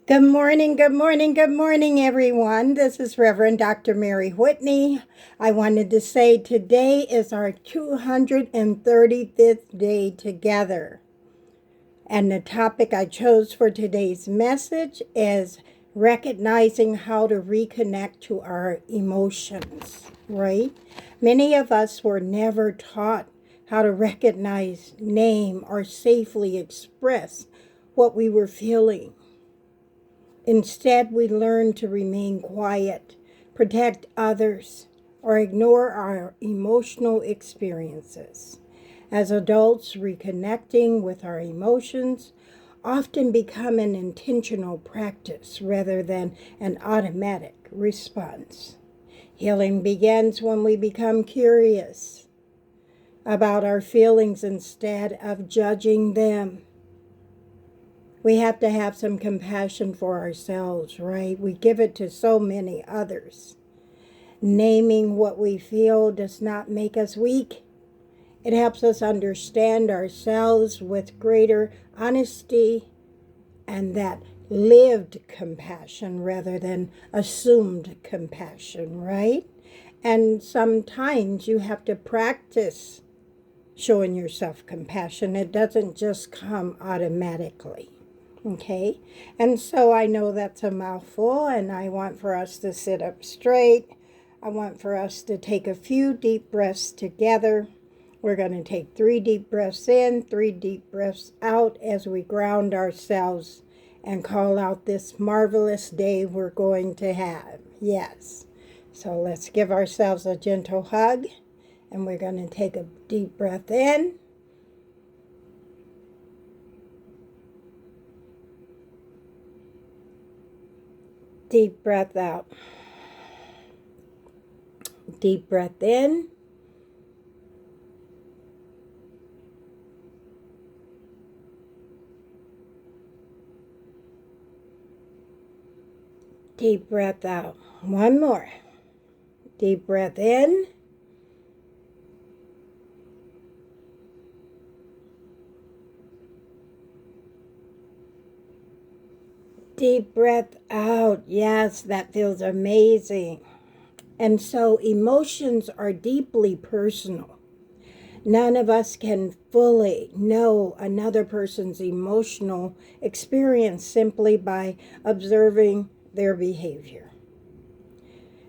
Good morning, good morning, good morning, everyone. This is Reverend Dr. Mary Whitney. I wanted to say today is our 235th day together. And the topic I chose for today's message is recognizing how to reconnect to our emotions, right? Many of us were never taught how to recognize, name, or safely express what we were feeling. Instead, we learn to remain quiet, protect others, or ignore our emotional experiences. As adults, reconnecting with our emotions often become an intentional practice rather than an automatic response. Healing begins when we become curious about our feelings instead of judging them. We have to have some compassion for ourselves, right? We give it to so many others. Naming what we feel does not make us weak. It helps us understand ourselves with greater honesty and that lived compassion rather than assumed compassion, right? And sometimes you have to practice showing yourself compassion. It doesn't just come automatically. Okay, and so I know that's a mouthful, and I want for us to sit up straight. I want for us to take a few deep breaths together. We're going to take 3 deep breaths in, 3 deep breaths out as we ground ourselves and call out this marvelous day we're going to have. Yes. So let's give ourselves a gentle hug, and we're going to take a deep breath in. Deep breath out. Deep breath in. Deep breath out. One more. Deep breath in. Deep breath out. Yes, that feels amazing. And so emotions are deeply personal. None of us can fully know another person's emotional experience simply by observing their behavior.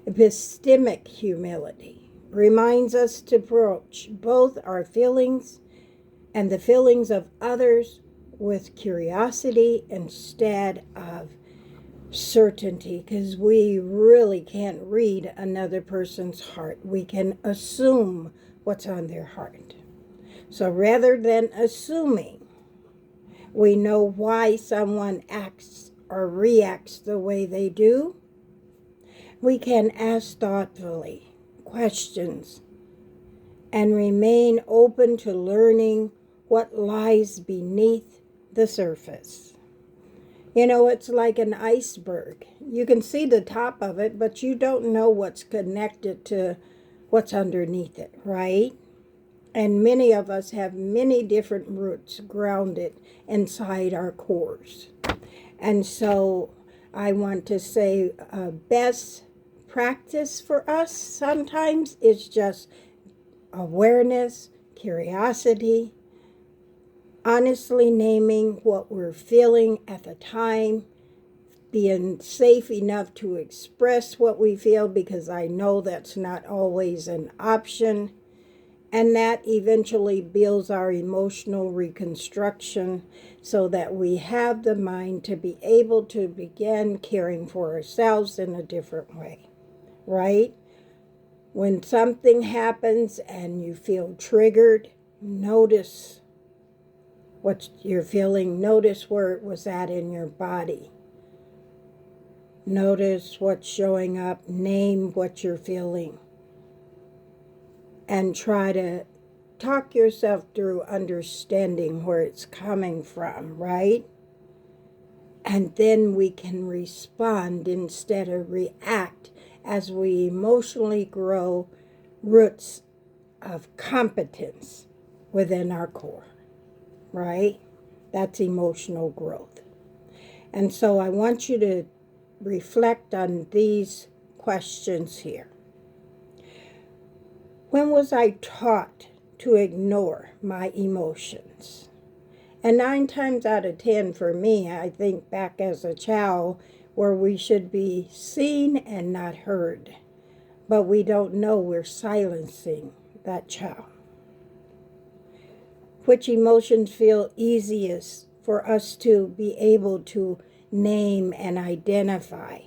Epistemic humility reminds us to approach both our feelings and the feelings of others with curiosity instead of certainty, because we really can't read another person's heart. We can assume what's on their heart. So rather than assuming, we know why someone acts or reacts the way they do. We can ask thoughtfully questions and remain open to learning what lies beneath the surface. You know, it's like an iceberg. You can see the top of it, but you don't know what's connected to what's underneath it, right? And many of us have many different roots grounded inside our cores. And so I want to say best practice for us sometimes is just awareness, curiosity, honestly naming what we're feeling at the time, being safe enough to express what we feel, because I know that's not always an option. And that eventually builds our emotional reconstruction so that we have the mind to be able to begin caring for ourselves in a different way, right? When something happens and you feel triggered, notice what you're feeling. Notice where it was at in your body. Notice what's showing up. Name what you're feeling. And try to talk yourself through understanding where it's coming from, right? And then we can respond instead of react as we emotionally grow roots of competence within our core, right? That's emotional growth. And so I want you to reflect on these questions here. When was I taught to ignore my emotions? And 9 times out of 10 for me, I think back as a child where we should be seen and not heard. But we don't know we're silencing that child. Which emotions feel easiest for us to be able to name and identify?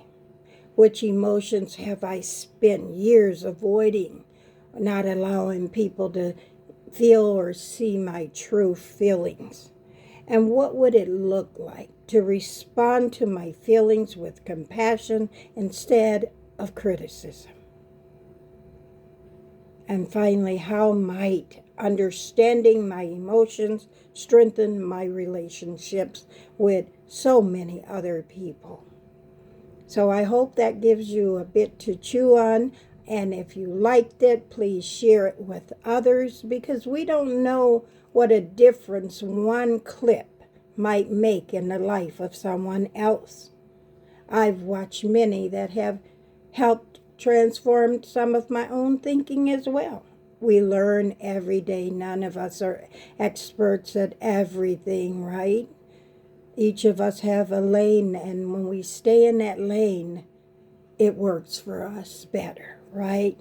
Which emotions have I spent years avoiding, not allowing people to feel or see my true feelings? And what would it look like to respond to my feelings with compassion instead of criticism? And finally, how might understanding my emotions strengthen my relationships with so many other people? So I hope that gives you a bit to chew on. And if you liked it, please share it with others, because we don't know what a difference one clip might make in the life of someone else. I've watched many that have helped transform some of my own thinking as well. We learn every day. None of us are experts at everything, right? Each of us have a lane, and when we stay in that lane, it works for us better, right?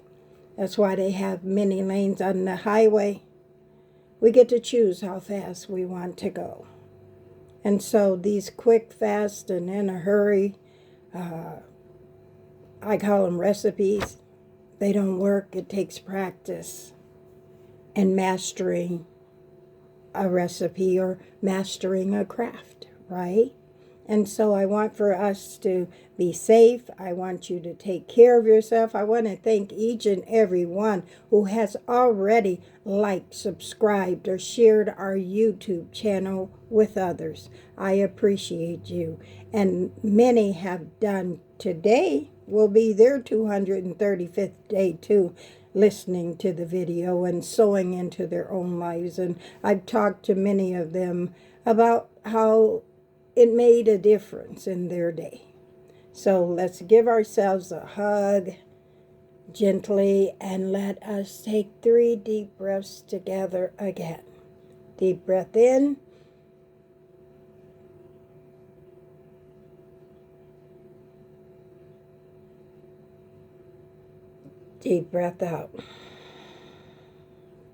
That's why they have many lanes on the highway. We get to choose how fast we want to go. And so these quick, fast, and in a hurry, I call them recipes. They don't work. It takes practice and mastering a recipe or mastering a craft, right? And so I want for us to be safe. I want you to take care of yourself. I want to thank each and every one who has already liked, subscribed, or shared our YouTube channel with others. I appreciate you. And many have done today. Will be their 235th day too, listening to the video and sowing into their own lives. And I've talked to many of them about how it made a difference in their day. So let's give ourselves a hug gently, and let us take 3 deep breaths together again. Deep breath in. Deep breath out.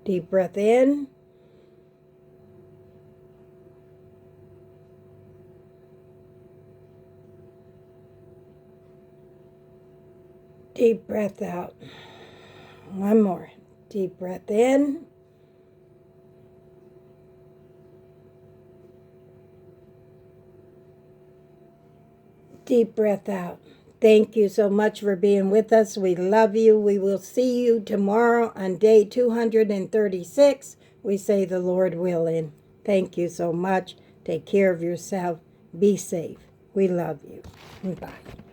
Deep breath in. Deep breath out. One more. Deep breath in. Deep breath out. Thank you so much for being with us. We love you. We will see you tomorrow on day 236. We say the Lord willing. Thank you so much. Take care of yourself. Be safe. We love you. Bye.